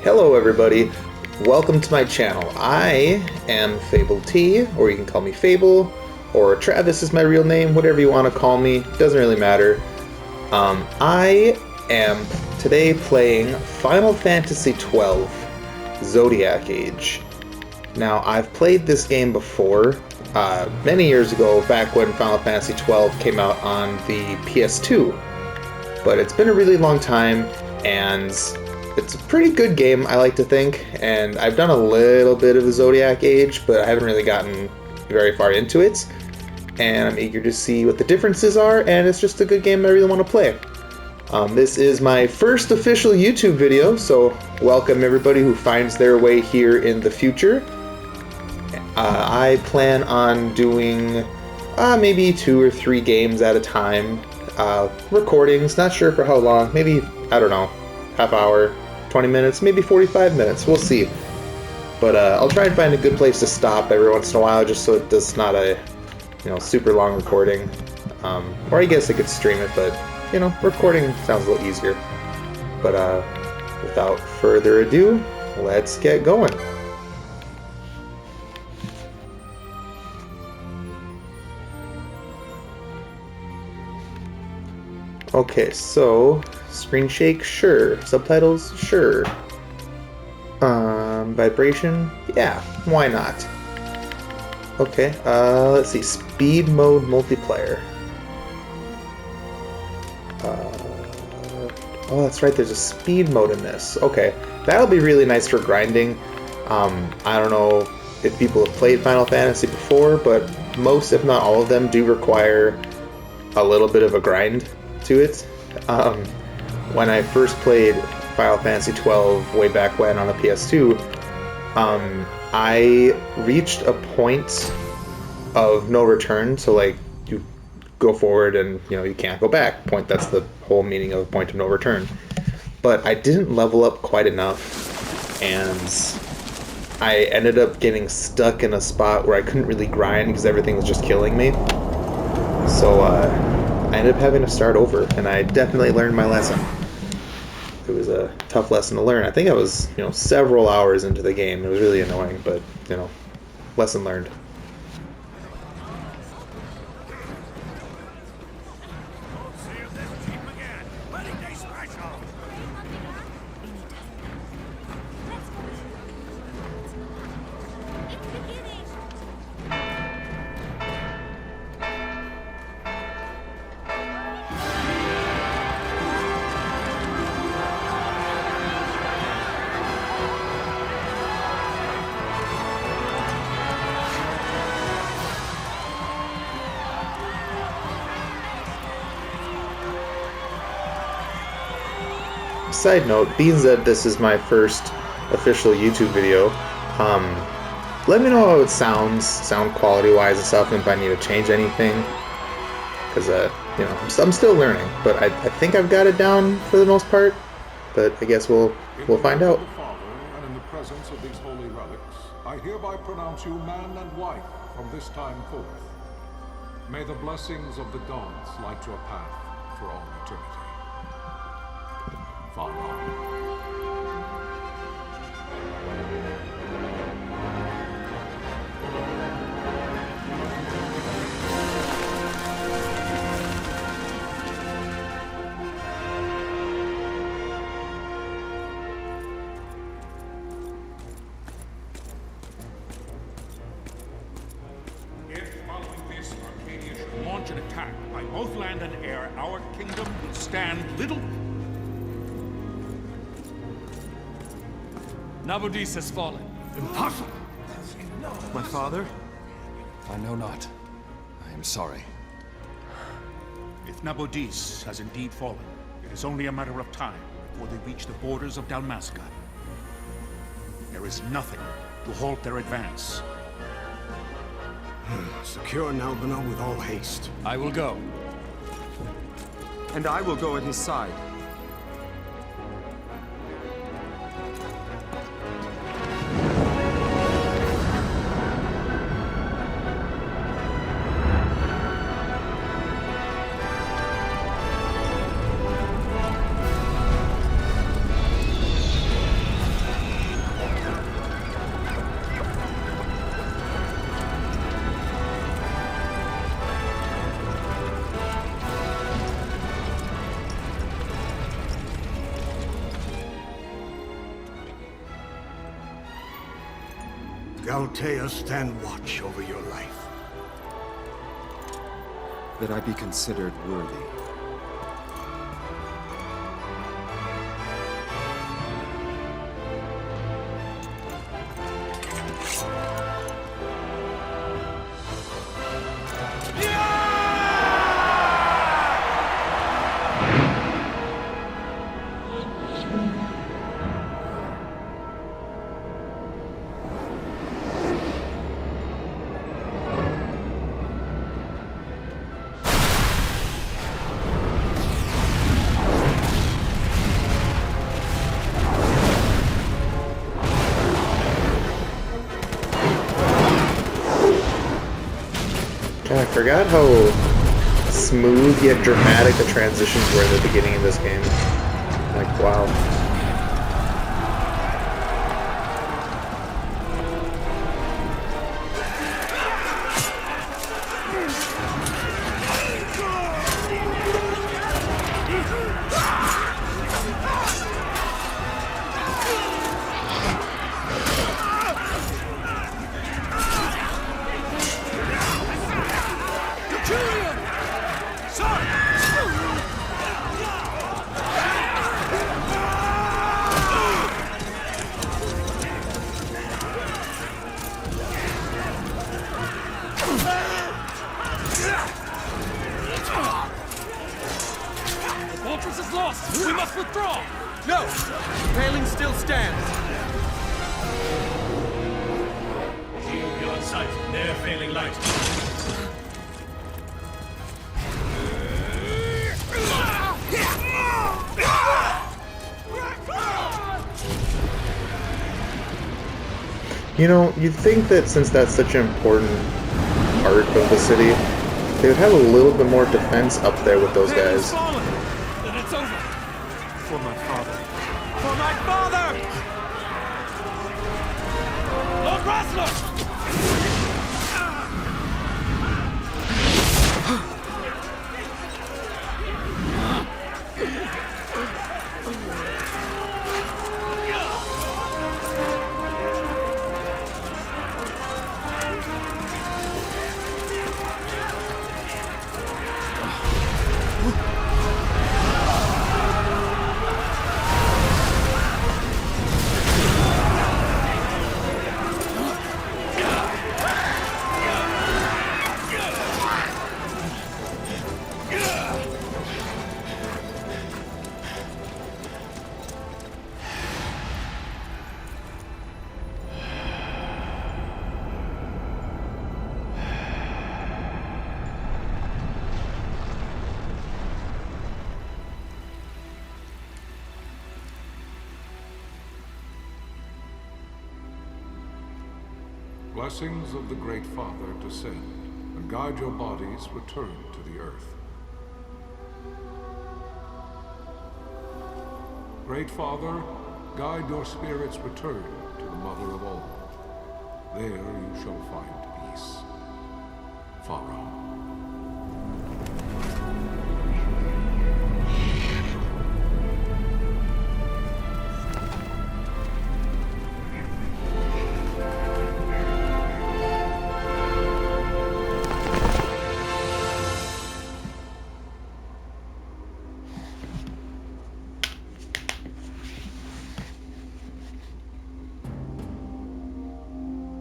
Hello everybody, welcome to my channel. I am Fabled T, or you can call me Fable, or Travis is my real name, whatever you want to call me, doesn't really matter. I am today playing Final Fantasy XII, Zodiac Age. Now, I've played this game before, many years ago, back when Final Fantasy XII came out on the PS2. But it's been a really long time, and it's a pretty good game, I like to think, and I've done a little bit of the Zodiac Age, but I haven't really gotten very far into it, and I'm eager to see what the differences are, and it's just a good game I really want to play. This is my first official YouTube video, so welcome everybody who finds their way here in the future. I plan on doing maybe 2 or 3 games at a time, recordings, not sure for how long, maybe, I don't know, half hour, 20 minutes, maybe 45 minutes, we'll see. But I'll try and find a good place to stop every once in a while, just so it's not a, super long recording. Or I guess I could stream it, but, recording sounds a little easier. But without further ado, let's get going. Okay, so screen shake, sure. Subtitles, sure. Vibration, yeah, why not? Okay, let's see, speed mode multiplayer. Oh, that's right, there's a speed mode in this. Okay, that'll be really nice for grinding. I don't know if people have played Final Fantasy before, but most, if not all of them, do require a little bit of a grind to it. When I first played Final Fantasy XII way back when on the PS2, I reached a point of no return, so like you go forward and you can't go back. That's the whole meaning of a point of no return. But I didn't level up quite enough, and I ended up getting stuck in a spot where I couldn't really grind because everything was just killing me. So I ended up having to start over, and I definitely learned my lesson. It was a tough lesson to learn. I think I was, several hours into the game. It was really annoying, but, lesson learned. Side note, being that this is my first official YouTube video, let me know how it sounds, sound quality-wise and stuff, and if I need to change anything, because, I'm still learning, but I think I've got it down for the most part, but I guess we'll find out. Father, and in the presence of these holy relics, I hereby pronounce you man and wife from this time forth. May the blessings of the gods light your path for all eternity. If following this, Arcadia should launch an attack by both land and air, our kingdom will stand little. Nabudis has fallen. Impossible! My father? I know not. I am sorry. If Nabudis has indeed fallen, it is only a matter of time before they reach the borders of Dalmasca. There is nothing to halt their advance. Secure Nalbina with all haste. I will go. And I will go at his side. Galtea stand watch over your life. That I be considered worthy. I forgot how smooth yet dramatic the transitions were at the beginning of this game. Like, wow. Fortress is lost! We must withdraw! No! The paling still stands! Shield beyond sight, near failing light. You know, you'd think that since that's such an important part of the city, they would have a little bit more defense up there with those guys. Then it's over! For my father. For my father! Lord Rasler! Blessings of the Great Father descend, and guide your bodies return to the earth. Great Father, guide your spirits return to the Mother of all. There you shall find peace. Pharaoh.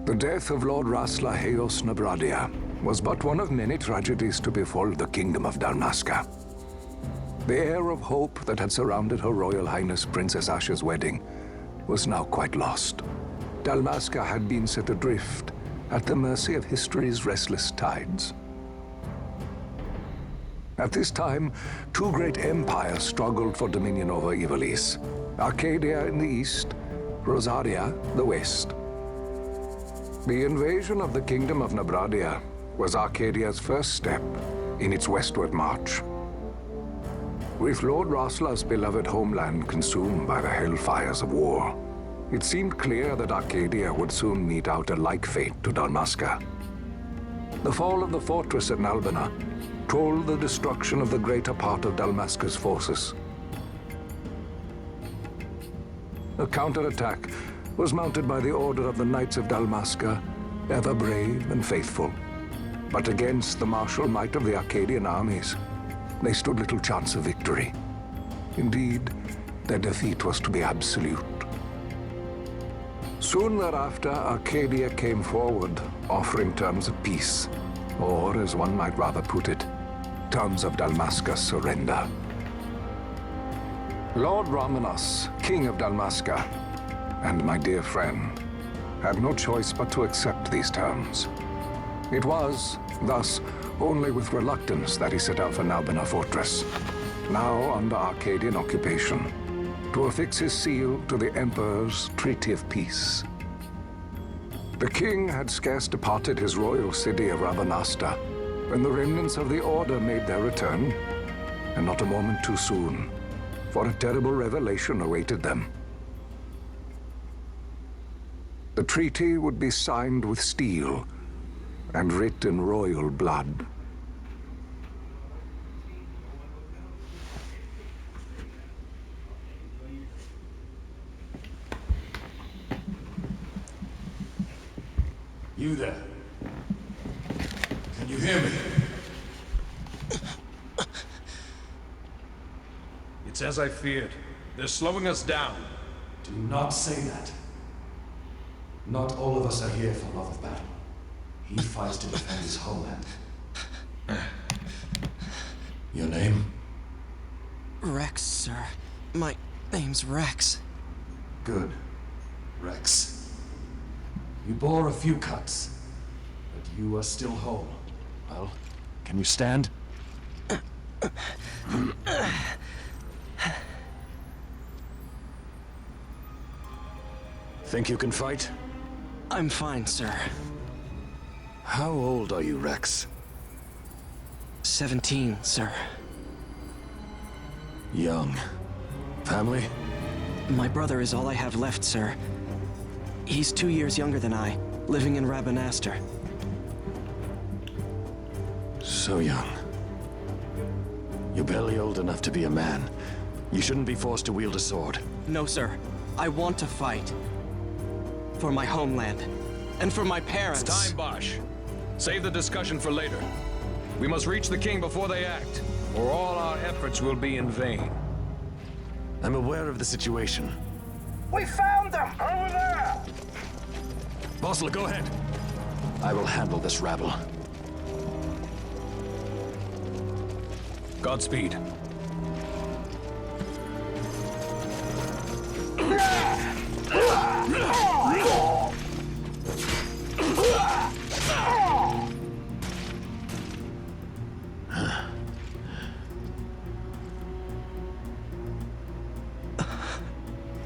The death of Lord Rasla Heos Nabradia was but one of many tragedies to befall the Kingdom of Dalmasca. The air of hope that had surrounded Her Royal Highness Princess Asha's wedding was now quite lost. Dalmasca had been set adrift at the mercy of history's restless tides. At this time, two great empires struggled for dominion over Ivalice: Arcadia in the east, Rosaria the west. The invasion of the Kingdom of Nabradia was Arcadia's first step in its westward march. With Lord Rasla's beloved homeland consumed by the hellfires of war, it seemed clear that Arcadia would soon mete out a like fate to Dalmasca. The fall of the fortress at Nalbina told the destruction of the greater part of Dalmasca's forces. A counterattack was mounted by the Order of the Knights of Dalmasca, ever brave and faithful. But against the martial might of the Arcadian armies, they stood little chance of victory. Indeed, their defeat was to be absolute. Soon thereafter, Arcadia came forward, offering terms of peace, or, as one might rather put it, terms of Dalmasca's surrender. Lord Romanos, King of Dalmasca, and my dear friend, had no choice but to accept these terms. It was, thus, only with reluctance that he set out for Nalbina Fortress, now under Arcadian occupation, to affix his seal to the Emperor's Treaty of Peace. The king had scarce departed his royal city of Rabanasta when the remnants of the Order made their return, and not a moment too soon, for a terrible revelation awaited them. The treaty would be signed with steel and writ in royal blood. You there? Can you hear me? It's as I feared. They're slowing us down. Do not say that. Not all of us are here for love of battle. He fights to defend his homeland. Your name? Rex, sir. My name's Rex. Good. Rex. You bore a few cuts, but you are still whole. Well, can you stand? Think you can fight? I'm fine, sir. How old are you, Rex? 17, sir. Young. Family? My brother is all I have left, sir. He's 2 years younger than I, living in Rabanastre. So young. You're barely old enough to be a man. You shouldn't be forced to wield a sword. No, sir. I want to fight. For my homeland. And for my parents. It's time, Bosch. Save the discussion for later. We must reach the king before they act, or all our efforts will be in vain. I'm aware of the situation. We found them! Over there! Bosler, go ahead. I will handle this rabble. Godspeed.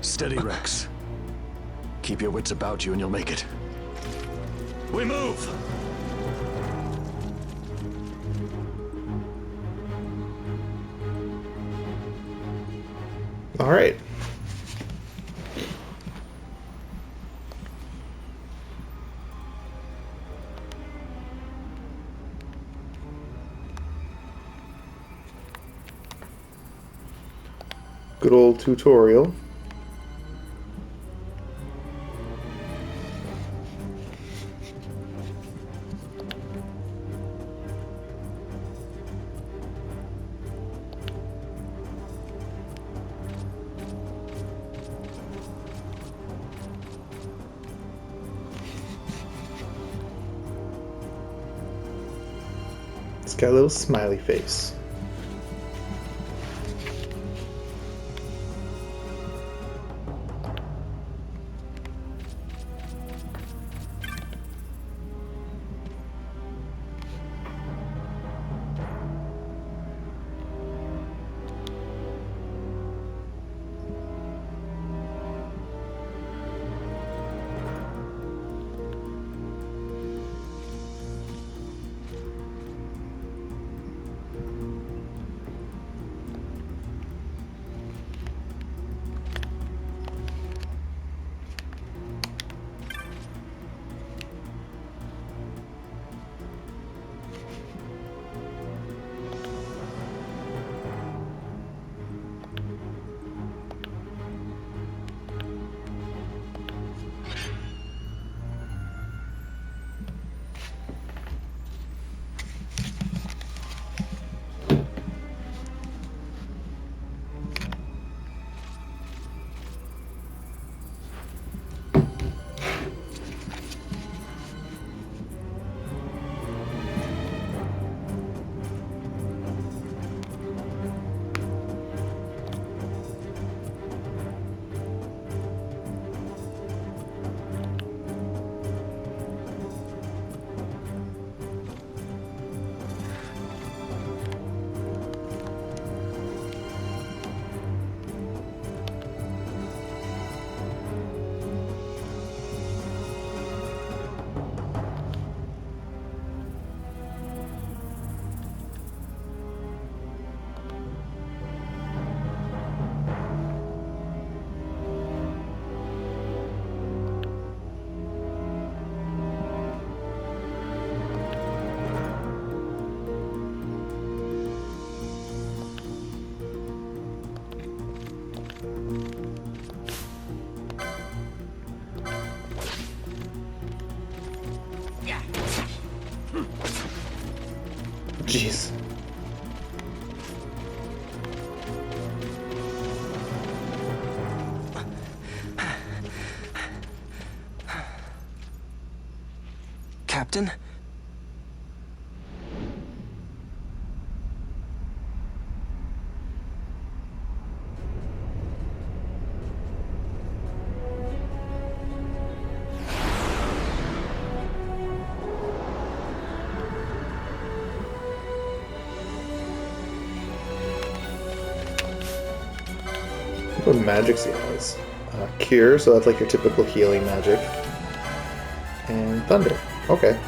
Steady, Rex. Keep your wits about you and you'll make it. We move! All right. Good old tutorial. It's got a little smiley face. Jeez. Captain? What magics he has? Cure, so that's like your typical healing magic. And Thunder. Okay.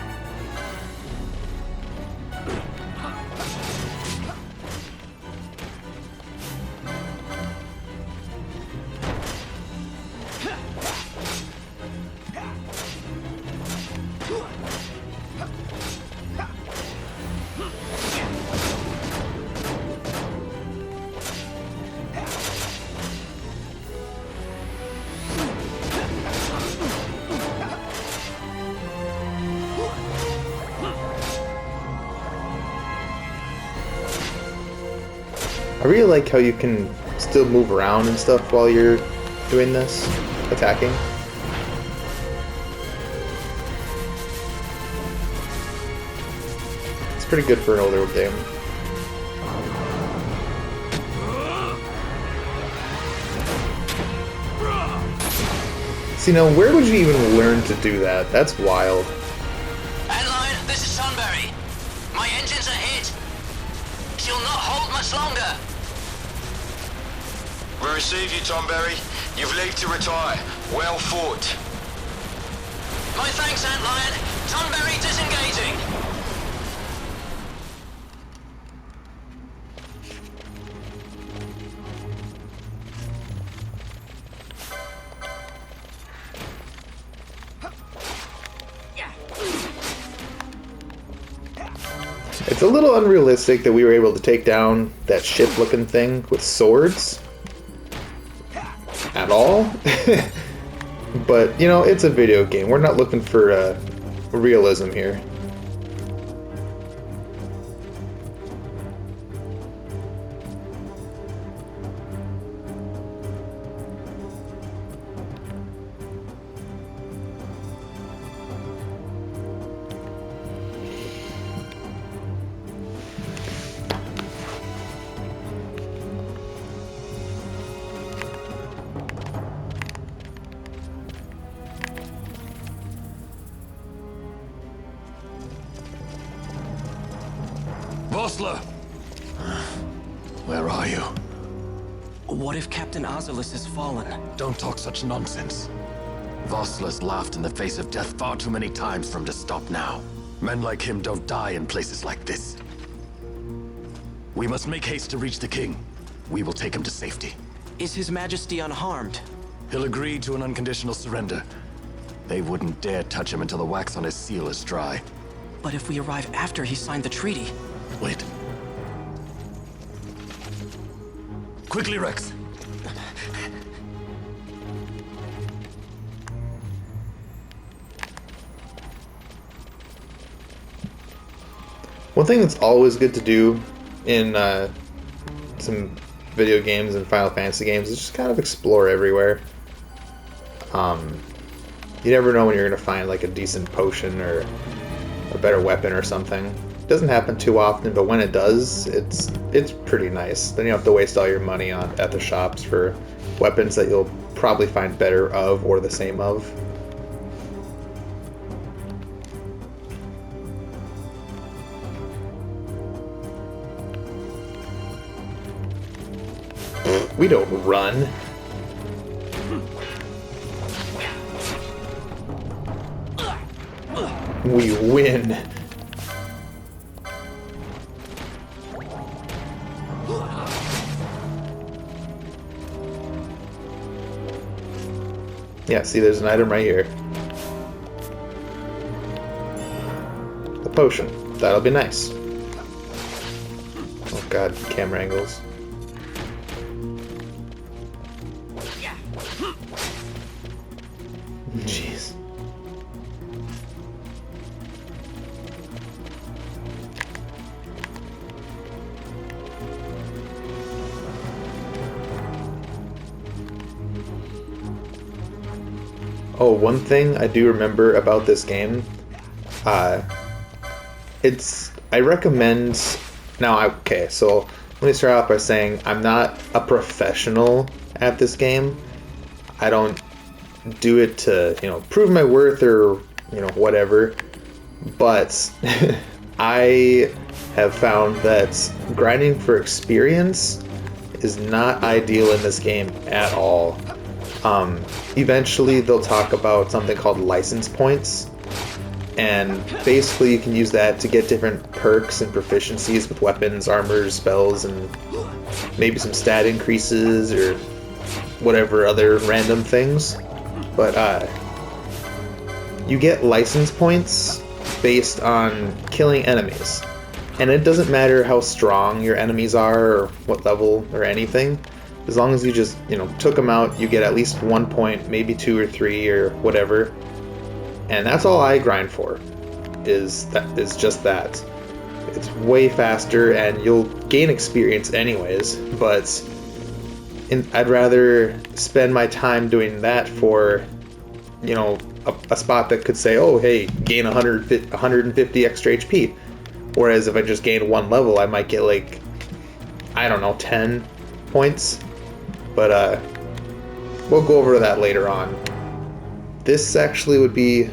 I really like how you can still move around and stuff while you're doing this, attacking. It's pretty good for an older game. See, now where would you even learn to do that? That's wild. Antlion, this is Sunbury. My engines are hit. She'll not hold much longer. We receive you, Tomberry. You've leave to retire. Well fought. My thanks, Antlion. Sunbury disengaging. It's a little unrealistic that we were able to take down that ship-looking thing with swords. At all. But, you know, it's a video game. We're not looking for realism here. Vossler! Where are you? What if Captain Azulis has fallen? Don't talk such nonsense. Vossler's laughed in the face of death far too many times for him to stop now. Men like him don't die in places like this. We must make haste to reach the king. We will take him to safety. Is His Majesty unharmed? He'll agree to an unconditional surrender. They wouldn't dare touch him until the wax on his seal is dry. But if we arrive after he signed the treaty... Wait. Quickly, Rex. One thing that's always good to do in some video games and Final Fantasy games is just kind of explore everywhere. You never know when you're going to find like a decent potion or a better weapon or something. It doesn't happen too often, but when it does, it's pretty nice. Then you don't have to waste all your money at the shops for weapons that you'll probably find better of or the same of. We don't run. We win. Yeah, see, there's an item right here. The potion. That'll be nice. Oh god, camera angles. Jeez. Oh, one thing I do remember about this game, I recommend. Okay, so let me start off by saying I'm not a professional at this game. I don't do it to, prove my worth or, whatever. But I have found that grinding for experience is not ideal in this game at all. Eventually they'll talk about something called license points, and basically you can use that to get different perks and proficiencies with weapons, armors, spells, and maybe some stat increases or whatever other random things. But you get license points based on killing enemies, and it doesn't matter how strong your enemies are or what level or anything. As long as you just, took them out, you get at least 1 point, maybe 2 or 3 or whatever. And that's all I grind for, is just that. It's way faster, and you'll gain experience anyways, but I'd rather spend my time doing that for, a spot that could say, oh, hey, gain 150 extra HP. Whereas if I just gain 1 level, I might get, 10 points. But we'll go over that later on. This actually would be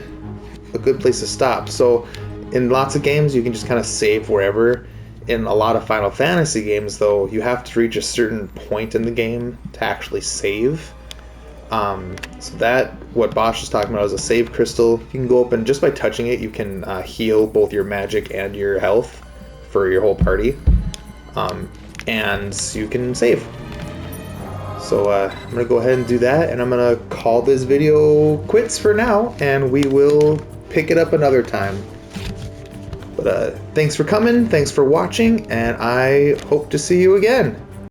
a good place to stop. So in lots of games, you can just kind of save wherever. In a lot of Final Fantasy games, though, you have to reach a certain point in the game to actually save. So that, what Bosch is talking about, is a save crystal. You can go up and just by touching it, you can heal both your magic and your health for your whole party. And you can save. So I'm going to go ahead and do that, and I'm going to call this video quits for now, and we will pick it up another time. But thanks for coming, thanks for watching, and I hope to see you again.